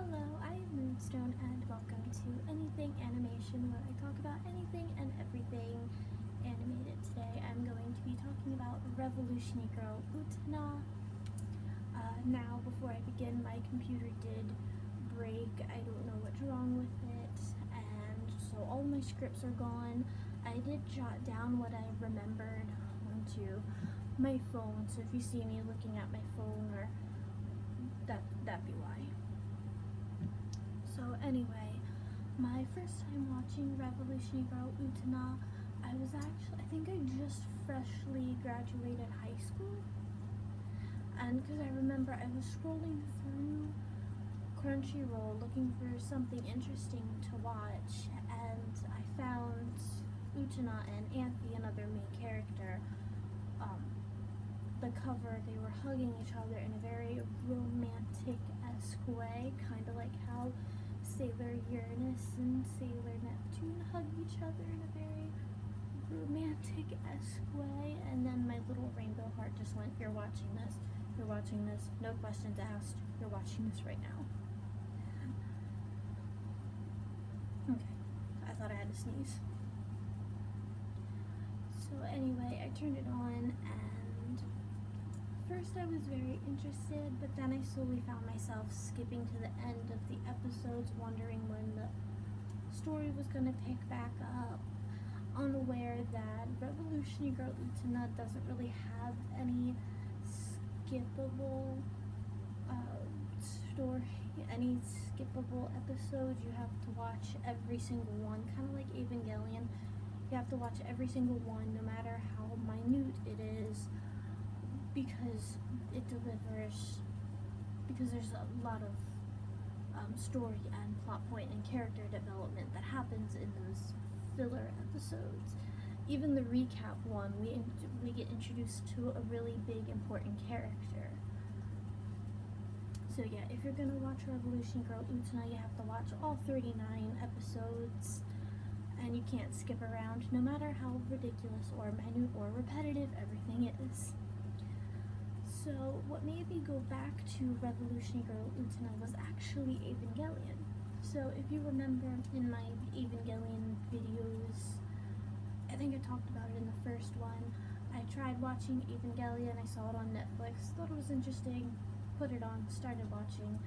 Hello, I am Moonstone and welcome to Anything Animation, where I talk about anything and everything animated. Today I'm going to be talking about Revolutionary Girl Utena. Now, before I begin, my computer did break. I don't know what's wrong with it, and so all my scripts are gone. I did jot down what I remembered onto my phone, so if you see me looking at my phone, or that'd be why. So anyway, my first time watching Revolutionary Girl Utena, I think I just freshly graduated high school. And because I remember I was scrolling through Crunchyroll looking for something interesting to watch, and I found Utena and Anthe, another main character. The cover, they were hugging each other in a very romantic-esque way, kind of like how Sailor Uranus and Sailor Neptune hug each other in a very romantic-esque way. And then my little rainbow heart just went, you're watching this, no questions asked, you're watching this right now. Okay, I thought I had to sneeze. So anyway, I turned it on, and first I was very interested, but then I slowly found myself skipping to the end of the episodes, wondering when the story was going to pick back up, unaware that Revolutionary Girl Utena doesn't really have any skippable any skippable episodes. You have to watch every single one, kind of like Evangelion. You have to watch every single one, no matter how minute it is, because there's a lot of story and plot point and character development that happens in those filler episodes. Even the recap one, we get introduced to a really big important character. So yeah, if you're gonna watch Revolution Girl Utena, you have to watch all 39 episodes, and you can't skip around, no matter how ridiculous or minute or repetitive everything is. So what made me go back to Revolutionary Girl Utena was actually Evangelion. So if you remember in my Evangelion videos, I think I talked about it in the first one, I tried watching Evangelion, I saw it on Netflix, thought it was interesting, put it on, started watching,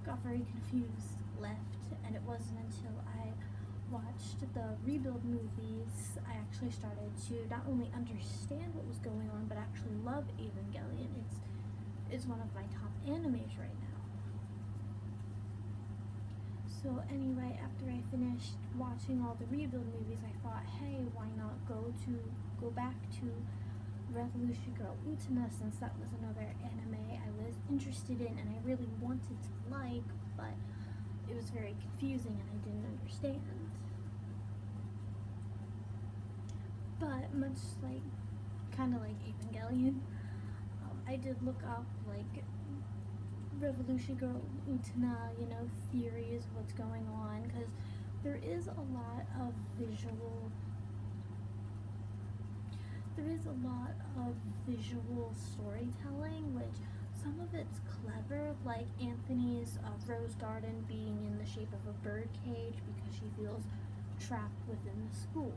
got very confused, left, and it wasn't until I watched the Rebuild movies I actually started to not only understand what was going on, but actually love Evangelion. It's one of my top animes right now. So anyway, after I finished watching all the Rebuild movies, I thought, hey, why not go back to Revolution Girl Utena, since that was another anime I was interested in and I really wanted to like, but it was very confusing and I didn't understand. But much like, kind of like Evangelion, I did look up like Revolution Girl Utena, theories, what's going on, because there is a lot of visual storytelling, which some of it's clever, like Anthony's rose garden being in the shape of a bird cage because she feels trapped within the school.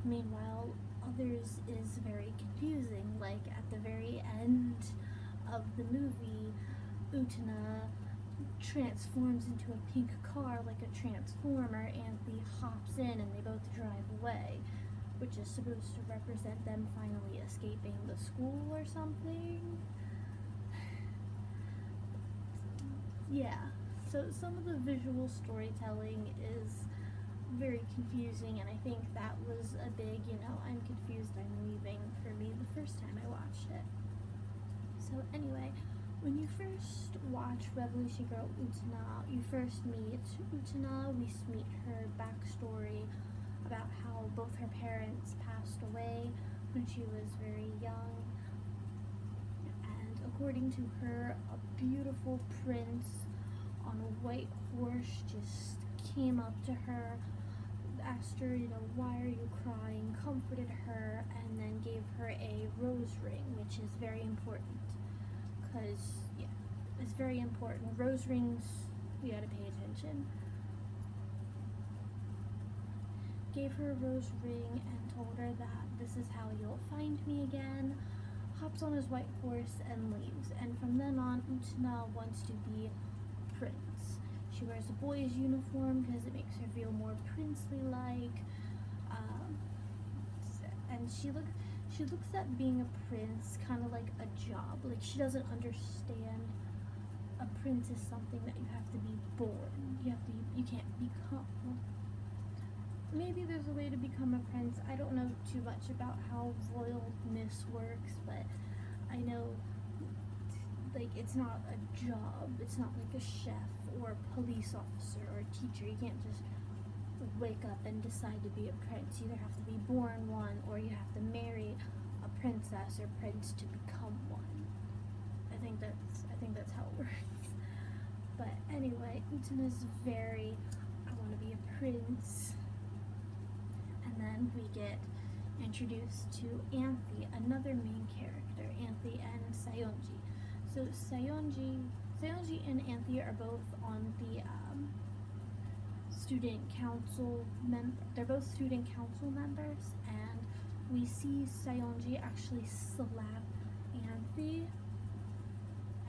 Meanwhile, others is very confusing, like at the very end of the movie, Utena transforms into a pink car like a transformer, and Anthe hops in and they both drive away, which is supposed to represent them finally escaping the school or something. Yeah, so some of the visual storytelling is very confusing, and I think that was a big, I'm confused, I'm leaving for me the first time I watched it. So anyway, when you first watch Revolution Girl Utena, you first meet Utena. We meet her backstory about how both her parents passed away when she was very young, and according to her, a beautiful prince on a white horse just came up to her, asked her, why are you crying, comforted her, and then gave her a rose ring, which is very important, because, yeah, it's very important. Rose rings We gotta pay attention. Gave her a rose ring and told her that this is how you'll find me again. Hops on his white horse and leaves. And from then on, Utena wants to be prince. She wears a boy's uniform because it makes her feel more princely-like. And she looks at being a prince kind of like a job. Like, she doesn't understand a prince is something that you have to be born. You can't become. Maybe there's a way to become a prince. I don't know too much about how royalness works, but I know, like, it's not a job. It's not like a chef or a police officer or a teacher. You can't just wake up and decide to be a prince. You either have to be born one or you have to marry a princess or prince to become one. I think that's how it works. But anyway, Utena's very, I want to be a prince. And then we get introduced to Anthy, another main character, Anthy and Sayonji. So Sayonji and Anthy are both on the student council they're both student council members, and we see Sayonji actually slap Anthy,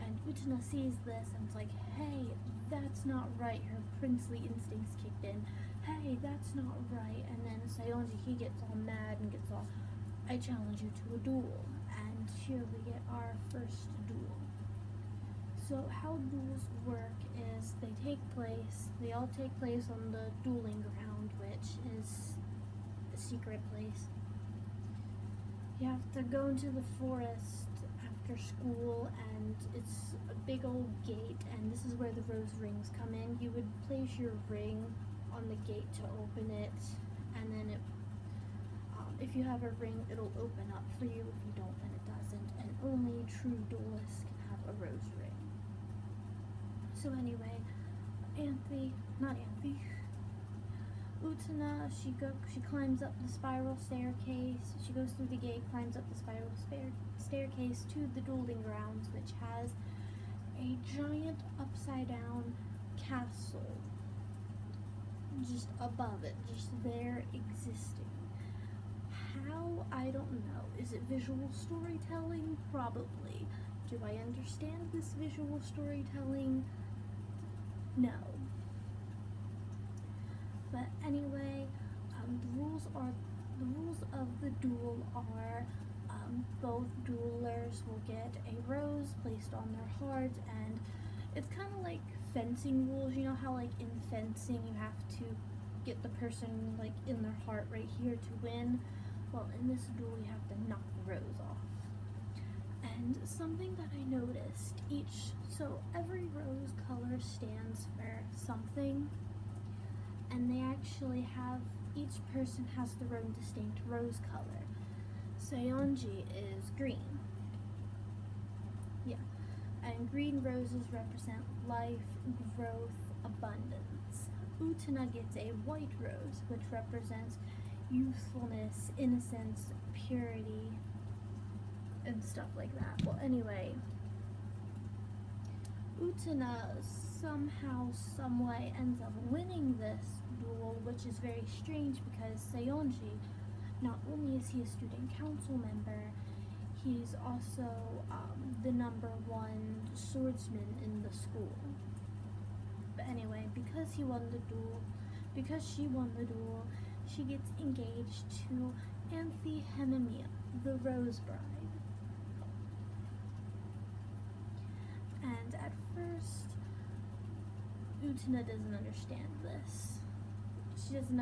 and Utena sees this and it's like, hey, that's not right. Her princely instincts kicked in. Hey, that's not right. And then Sayonji, he gets all mad and gets all, I challenge you to a duel. And here we get our first duel. So how duels work is they all take place on the dueling ground, which is a secret place. You have to go into the forest after school, and it's a big old gate, and this is where the rose rings come in. You would place your ring on the gate to open it, and then if you have a ring, it'll open up for you. If you don't, then it doesn't, and only true duelists can have a rose ring. So anyway, Utena, she climbs up the spiral staircase. She goes through the gate, climbs up the spiral staircase to the dueling grounds, which has a giant upside down castle just above it, just there existing. How? I don't know. Is it visual storytelling? Probably. Do I understand this visual storytelling? No. But anyway, the rules of the duel are both duelers will get a rose placed on their heart, and it's kind of like fencing rules. You know how, like, in fencing you have to get the person, like, in their heart right here to win? Well, in this duel you have to knock the rose off. And something that I noticed, so every rose color stands for something, and they actually each person has their own distinct rose color. Sayonji is green. Yeah. And green roses represent life, growth, abundance. Utena gets a white rose, which represents youthfulness, innocence, purity, and stuff like that. Well, anyway, Utena somehow, someway ends up winning this duel, which is very strange because Sayonji, not only is he a student council member, he's also the #1 swordsman in the school. But anyway, because she won the duel, she gets engaged to Anthy Hemimiya, the Rose Bride. And at first, Utena doesn't understand this. She doesn't,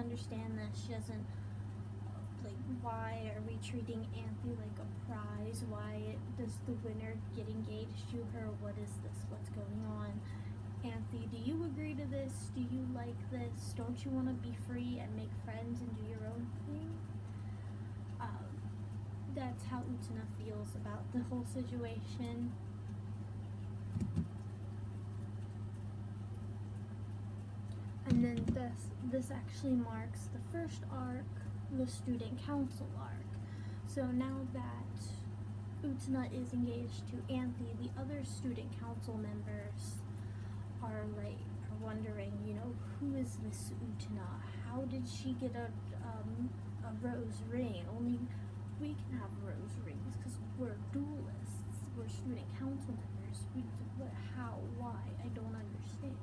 like, why are we treating Anthy like a prize? Why does the winner get engaged to her? What is this? What's going on? Anthy, do you agree to this? Do you like this? Don't you want to be free and make friends and do your own thing? That's how Utena feels about the whole situation. And then this actually marks the first arc, the student council arc. So now that Utena is engaged to Anthy, the other student council members are wondering, who is Miss Utena? How did she get a rose ring? Only we can have rose rings because we're duelists. We're student council members. How? Why? I don't understand.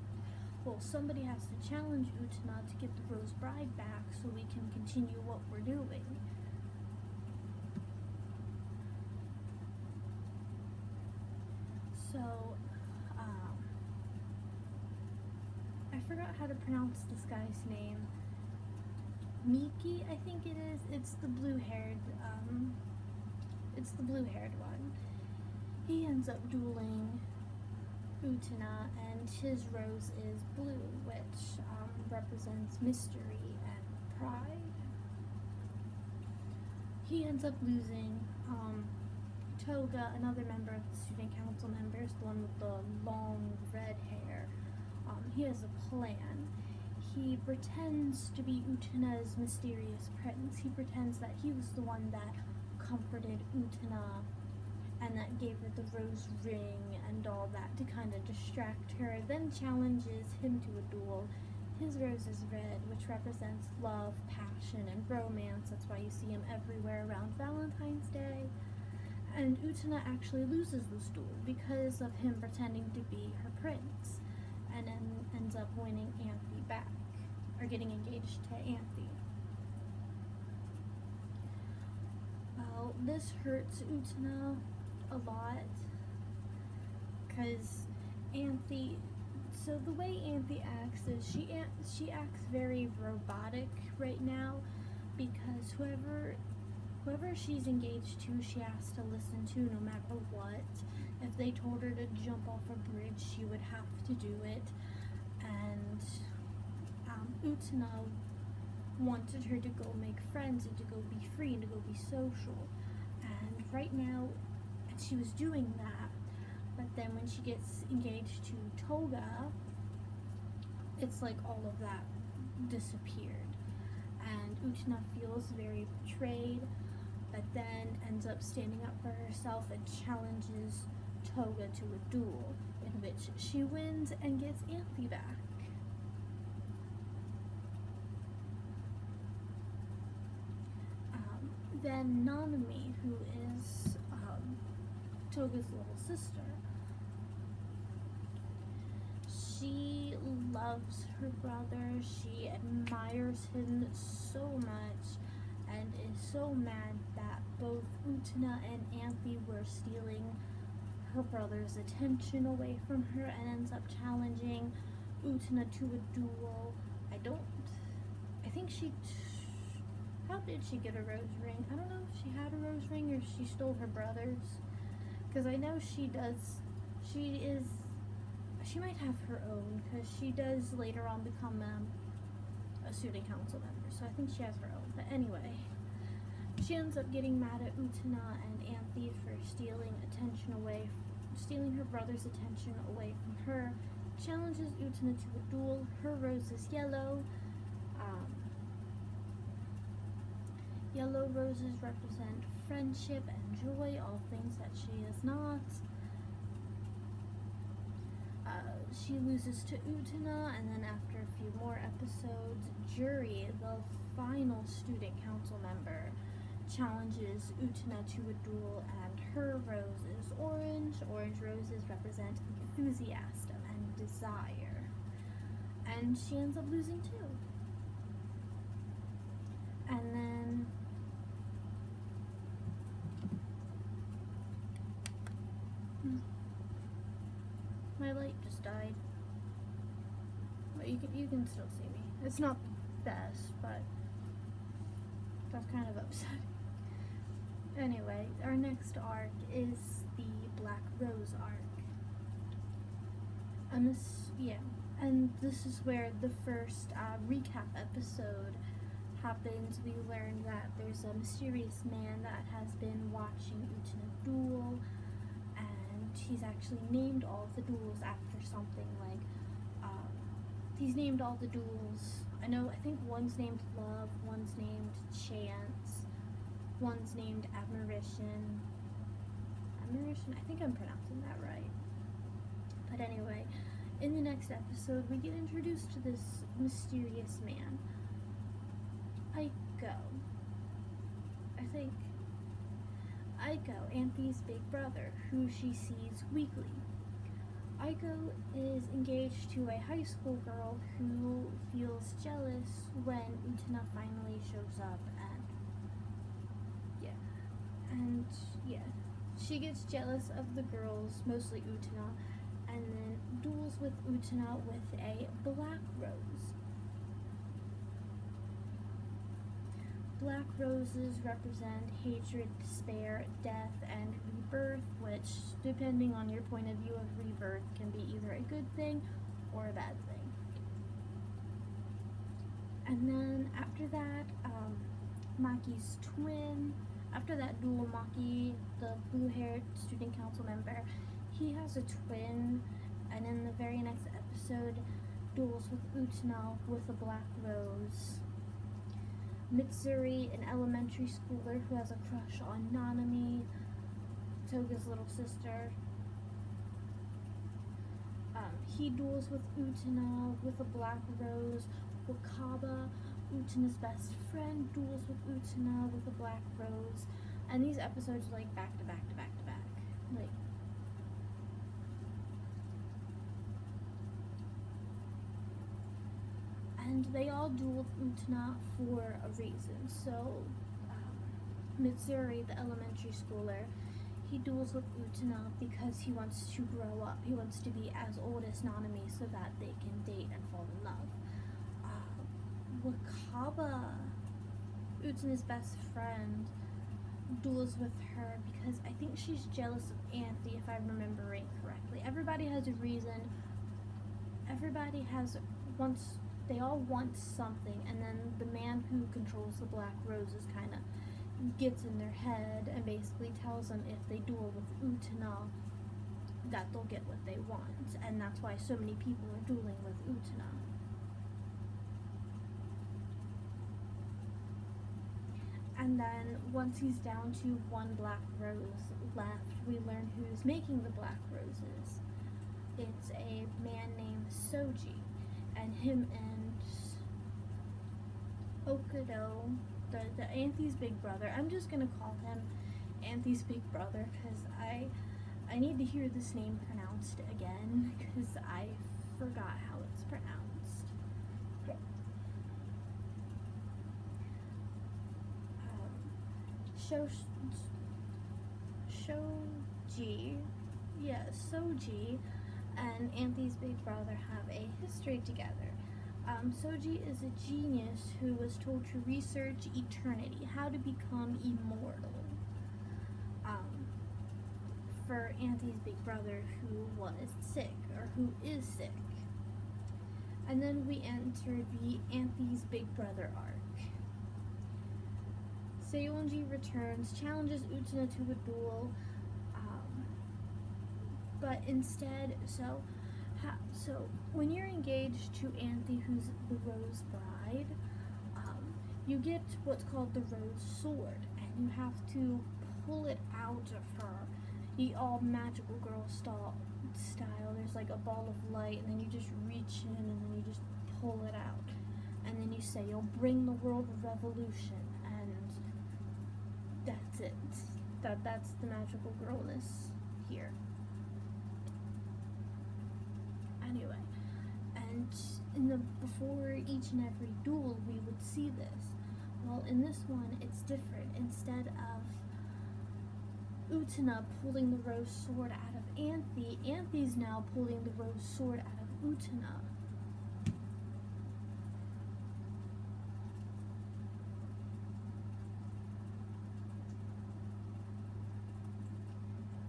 Well, somebody has to challenge Utena to get the Rose Bride back so we can continue what we're doing. So, I forgot how to pronounce this guy's name. Miki, I think it is. It's the blue-haired one. He ends up dueling Utena, and his rose is blue, which represents mystery and pride. He ends up losing. Toga, another member of the student council members, the one with the long red hair, he has a plan. He pretends to be Utena's mysterious prince. He pretends that he was the one that comforted Utena and that gave her the rose ring and all that to kind of distract her, then challenges him to a duel. His rose is red, which represents love, passion, and romance. That's why you see him everywhere around Valentine's Day. And Utena actually loses this duel because of him pretending to be her prince, and then ends up winning Anthe back, or getting engaged to Anthe. Well, this hurts Utena a lot, because Anthe, so the way Anthe acts is she acts very robotic right now, because whoever she's engaged to, she has to listen to no matter what. If they told her to jump off a bridge, she would have to do it. And Utena wanted her to go make friends and to go be free and to go be social. And right now, she was doing that. But then when she gets engaged to Toga, it's like all of that disappeared. And Utena feels very betrayed, but then ends up standing up for herself and challenges Toga to a duel, in which she wins and gets Anthe back. Then Nanami, who is Toga's little sister, she loves her brother, she admires him so much, and is so mad that both Utena and Anthe were stealing her brother's attention away from her, and ends up challenging Utena to a duel. How did she get a rose ring? I don't know if she had a rose ring or she stole her brother's, because I know she might have her own, because she does later on become a student council member, so I think she has her own. But anyway, she ends up getting mad at Utena and Anthe for stealing her brother's attention away from her, challenges Utena to a duel. Her rose is yellow. Yellow roses represent friendship and joy, all things that she is not. She loses to Utena, and then after a few more episodes, Jury, the final student council member, challenges Utena to a duel, and her rose is orange. Orange roses represent enthusiasm and desire. And she ends up losing too. And then my light just died. But you can still see me. It's not the best, but that's kind of upsetting. Anyway, our next arc is the Black Rose arc. And this is where the first recap episode happens. We learn that there's a mysterious man that has been watching Utena duel, and he's actually named all of the duels after something. Like, he's named all the duels. I think one's named Love, one's named Chance, one's named Admiration. I think I'm pronouncing that right. But anyway, in the next episode, we get introduced to this mysterious man, Aiko. I think Aiko, Anthony's big brother, who she sees weekly. Aiko is engaged to a high school girl who feels jealous when Utena finally shows up, and she gets jealous of the girls, mostly Utena, and then duels with Utena with a black rose. Black roses represent hatred, despair, death, and rebirth, which, depending on your point of view of rebirth, can be either a good thing or a bad thing. And then after that, Maki's twin. After that duel, Maki, the blue-haired student council member, he has a twin, and in the very next episode, duels with Utena with a black rose. Mitsuri, an elementary schooler who has a crush on Nanami, Toga's little sister. He duels with Utena with a black rose. Wakaba, Utena's best friend, duels with Utena with a black rose. And these episodes are like back to back to back to back. Like, and they all duel with Utena for a reason. So, Mitsuri, the elementary schooler, he duels with Utena because he wants to grow up. He wants to be as old as Nanami so that they can date and fall in love. Wakaba, Utena's best friend, duels with her because I think she's jealous of Anthy, if I'm remembering correctly. Everybody has a reason. Everybody they all want something, and then the man who controls the black roses kind of gets in their head and basically tells them if they duel with Utena that they'll get what they want, and that's why so many people are dueling with Utena. And then once he's down to one black rose left, we learn who's making the black roses. It's a man named Soji, and him and Okudo, the Anthy's big brother. I'm just gonna call him Anthy's big brother because I need to hear this name pronounced again because I forgot how it's pronounced. Soji and Anthy's big brother have a history together. Soji is a genius who was told to research eternity, how to become immortal. For Anthy's big brother who was sick, or who is sick. And then we enter the Anthy's big brother arc. Seiyonji returns, challenges Utena to a duel, but instead, so when you're engaged to Anthy, who's the Rose Bride, you get what's called the Rose Sword, and you have to pull it out of her. All magical girl style. There's like a ball of light, and then you just reach in, and then you just pull it out, and then you say you'll bring the world a revolution, and that's it. That's the magical girlness here. Anyway, and before each and every duel, we would see this. Well, in this one, it's different. Instead of Utena pulling the Rose Sword out of Anthy, Anthy's now pulling the Rose Sword out of Utena.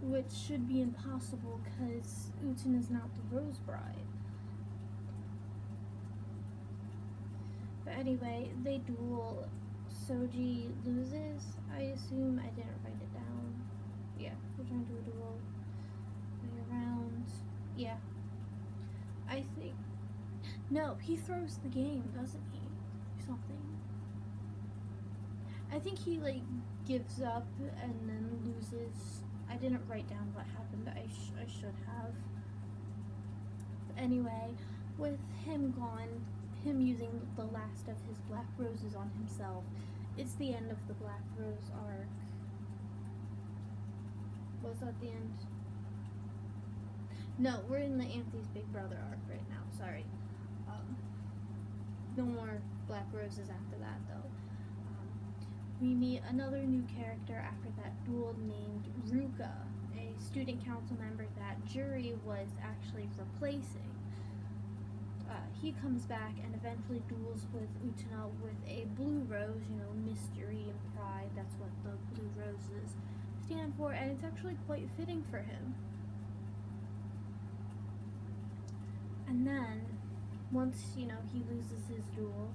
Which should be impossible because Utena's not the Rose Bride. But anyway, they duel. Soji loses, I assume. I didn't write it down. Yeah, we're trying to do a duel. Way around. Yeah. I think. No, he throws the game, doesn't he? Something. I think he, gives up and then loses. I didn't write down what happened. I should have. anyway, with him gone, him using the last of his black roses on himself, it's the end of the Black Rose arc. Was that the end? No, we're in the Anthony's Big Brother arc right now. Sorry. No more Black Roses after that, though. We meet another new character after that duel named Ruka, a student council member that Jury was actually replacing. He comes back and eventually duels with Utena with a blue rose, mystery and pride. That's what the blue roses stand for, and it's actually quite fitting for him. And then, once, he loses his duel,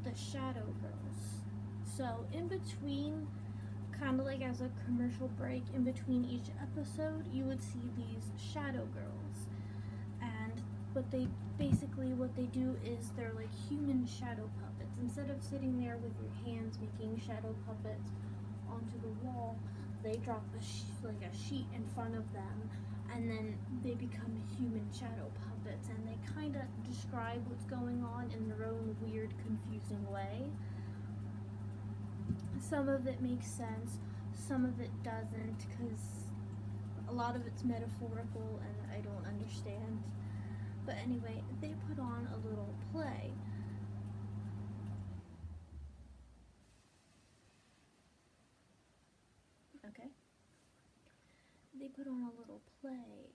the Shadow Girls. So, in between, kind of like as a commercial break, in between each episode, you would see these Shadow Girls. And what they do is they're like human shadow puppets. Instead of sitting there with your hands making shadow puppets onto the wall, they drop a sheet in front of them, and then they become human shadow puppets, and they kind of describe what's going on in their own weird, confusing way. Some of it makes sense, some of it doesn't, because a lot of it's metaphorical and I don't understand. But anyway, they put on a little play. Okay? They put on a little play.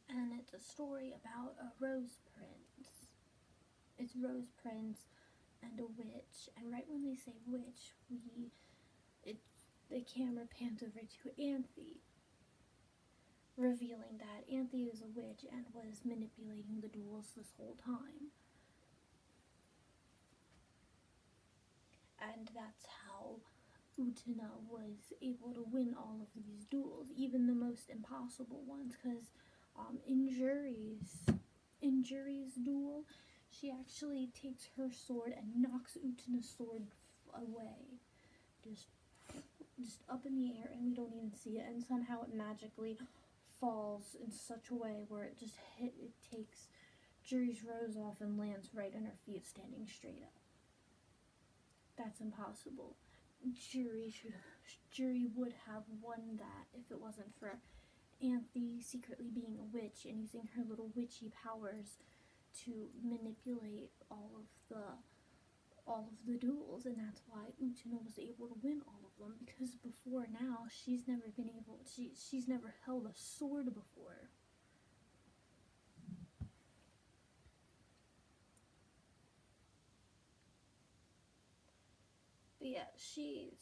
And it's a story about a rose prince. It's Rose Prince and a witch. And right when they say witch, the camera pans over to Anthe, revealing that Anthe is a witch and was manipulating the duels this whole time. And that's how Utena was able to win all of these duels, even the most impossible ones, because in Jury's duel, she actually takes her sword and knocks Utena's sword away, just up in the air, and we don't even see it, and somehow it magically falls in such a way where it takes Jury's rose off and lands right on her feet, standing straight up. That's impossible. Jury would have won that if it wasn't for Anthe secretly being a witch and using her little witchy powers to manipulate all of the duels, and that's why Utena was able to win all of them, because before now she's never held a sword before. But yeah,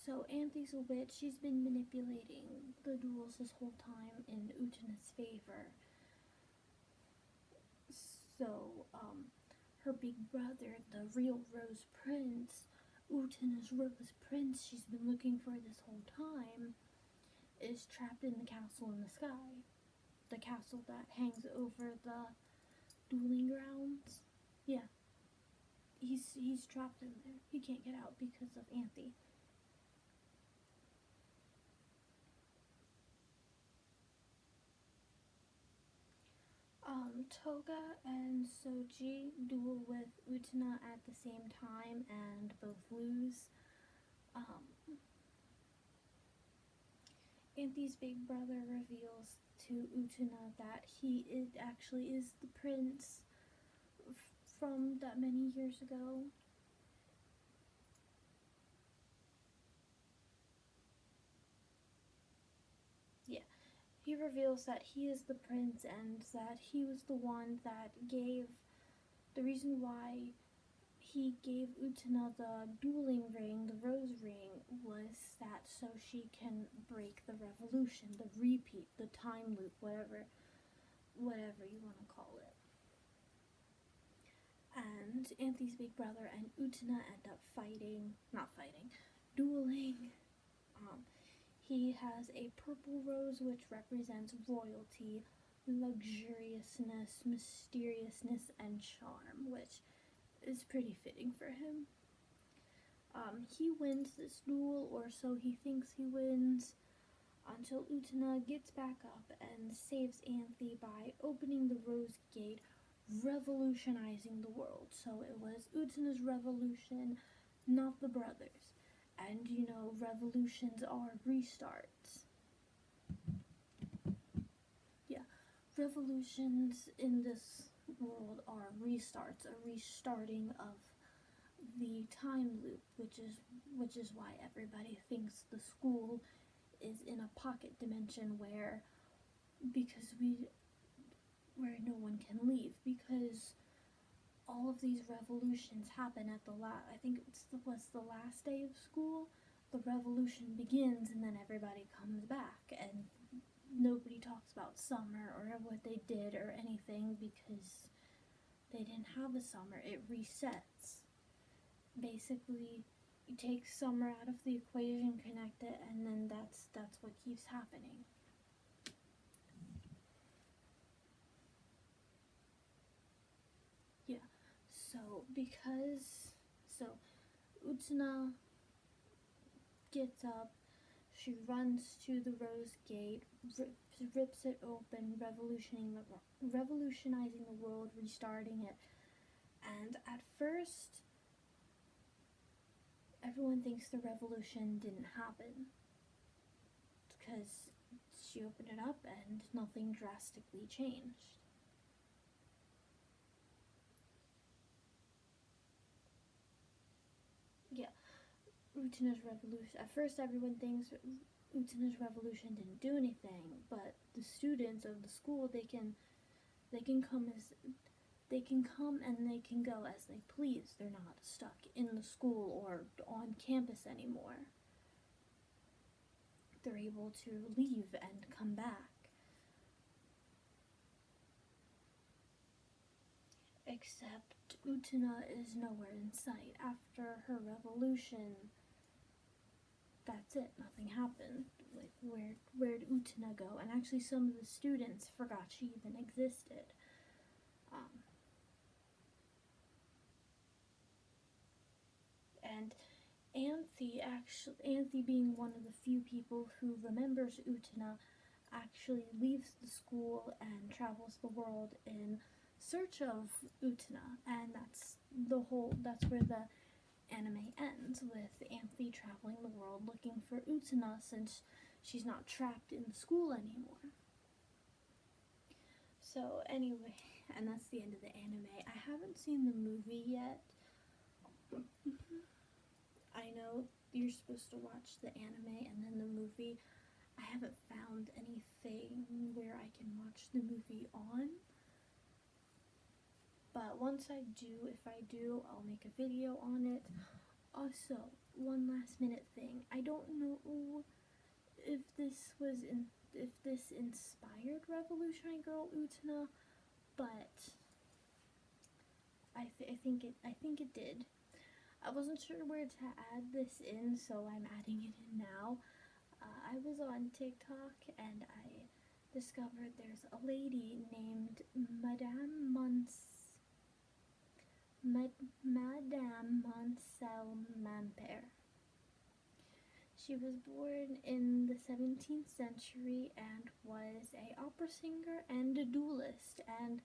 so Anthe's a witch. She's been manipulating the duels this whole time in Utena's favor. So, her big brother, the real Rose Prince, Utena's Rose Prince she's been looking for this whole time, is trapped in the castle in the sky. The castle that hangs over the dueling grounds. Yeah. He's trapped in there. He can't get out because of Anthe. Toga and Soji duel with Utena at the same time and both lose. Anthe's big brother reveals to Utena that he actually is the prince from that many years ago. Yeah. He reveals that he is the prince and that he was the one that the reason why he gave Utena the dueling ring, the rose ring, was that so she can break the revolution, the repeat, the time loop, whatever you want to call it. And Anthe's big brother and Utena end up dueling. He has a purple rose, which represents royalty, luxuriousness, mysteriousness, and charm, which is pretty fitting for him. He wins this duel, or so he thinks he wins, until Utena gets back up and saves Anthe by opening the Rose Gate, revolutionizing the world. So it was Utena's revolution, not the brothers. And you know, revolutions are restarts. Yeah, revolutions in this world are restarts, a restarting of the time loop, which is why everybody thinks the school is in a pocket dimension because where no one can leave, because all of these revolutions happen at I think was the last day of school. The revolution begins and then everybody comes back, and nobody talks about summer or what they did or anything because they didn't have a summer. It resets. Basically, you take summer out of the equation, connect it, and then that's what keeps happening. Yeah. So Utena gets up, she runs to the Rose Gate, rips it open, revolutionizing the world, restarting it. And at first, everyone thinks the revolution didn't happen because she opened it up and nothing drastically changed. Yeah, Utena's revolution. At first, everyone thinks Utena's revolution didn't do anything, but the students of the school they can come and they can go as they please. They're not stuck in the school or on campus anymore. They're able to leave and come back. Except Utena is nowhere in sight. After her revolution, that's it. Nothing happened. Like, where'd Utena go? And actually, some of the students forgot she even existed. And Anthe being one of the few people who remembers Utena, actually leaves the school and travels the world in search of Utena, and that's where the anime ends, with Anthe traveling the world looking for Utena since she's not trapped in the school anymore. So anyway, and that's the end of the anime. I haven't seen the movie yet. I know you're supposed to watch the anime and then the movie. I haven't found anything where I can watch the movie on. But once I do, if I do, I'll make a video on it. Also, one last minute thing. I don't know if this inspired Revolutionary Girl Utena, but I think it did. I wasn't sure where to add this in, so I'm adding it in now. I was on TikTok and I discovered there's a lady named Madame Mansell Mampere. She was born in the 17th century and was an opera singer and a duelist, and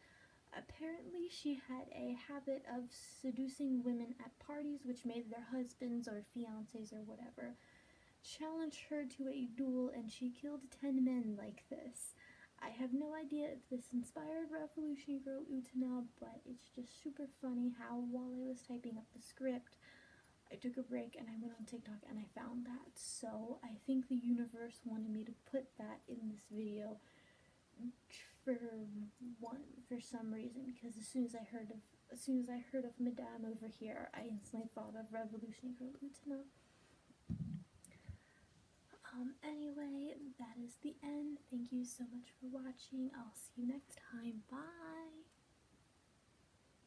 apparently she had a habit of seducing women at parties, which made their husbands or fiancés or whatever challenge her to a duel, and she killed 10 men like this. I have no idea if this inspired Revolutionary Girl Utena, but it's just super funny how while I was typing up the script, I took a break and I went on TikTok and I found that. So I think the universe wanted me to put that in this video for some reason, because as soon as I heard of Madame over here, I instantly thought of Revolutionary Girl Utena. Anyway, that is the end. Thank you so much for watching. I'll see you next time. Bye!